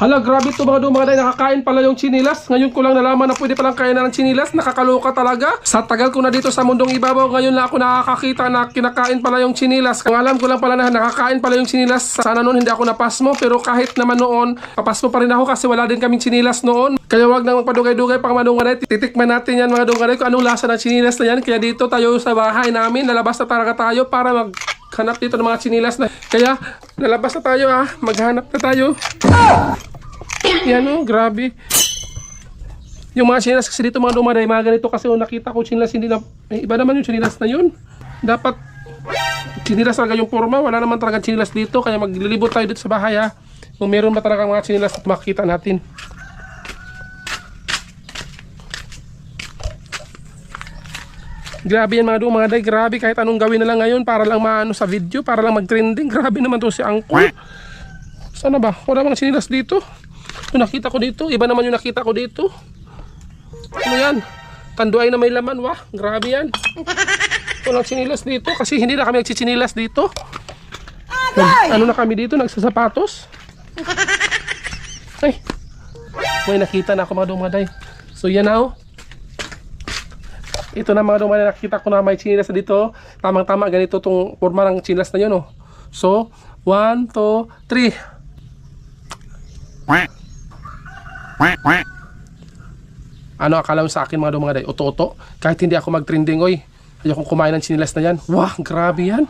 Hala, grabe to mga dumaday, nakakain pala yung chinilas. Ngayon ko lang nalaman na pwede palang kainan ng chinilas. Nakakaloka talaga. Sa tagal ko na dito sa mundong ibabaw, ngayon lang ako nakakakita na kinakain pala yung chinilas. Ang alam ko lang pala na nakakain pala yung chinilas. Sana noon hindi ako napasmo, pero kahit naman noon, papasmo pa rin ako kasi wala din kaming chinilas noon. Kaya wag nang magpadugay-dugay pang madungaday. Titikman natin yan mga dungaday kung anong lasa ng chinilas na yan. Kaya dito tayo sa bahay namin, lalabas na talaga tayo para maghanap dito ng mga chinilas na. Kaya lalabas na tayo maghanap na tayo. Yan grabe. Yung mga chinilas kasi dito mga dumaday, mga ganito kasi nakita ko chinilas hindi na, iba naman yung chinilas na yun. Dapat chinilas talaga yung forma, wala naman talaga chinilas dito. Kaya maglilibot tayo dito sa bahay kung meron ba talaga mga chinilas at makikita natin. Grabe yan mga dumaday, grabe kahit anong gawin na lang ngayon para lang maano sa video, para lang mag-trending. Grabe naman to si Angkol. Sana ba? Wala bang chinilas dito? Yung nakita ko dito, iba naman yung nakita ko dito. Ano yan? Tanduay na may laman, wah. Grabe yan. Walang chinilas dito kasi hindi na kami nagchichinilas dito. Ano na kami dito? Nagsasapatos. Ay, may nakita na ako mga dumaday. So yan na Ito na mga dumaday, nakita ko na may chinilas na dito. Tamang-tama, ganito itong forma ng chinilas na yun So, 1, 2, 3. Ano akala mo sa akin mga dumaday? Uto-uto? Kahit hindi ako mag-trending, ayokong kumain ng chinilas na yan. Wah, grabe yan.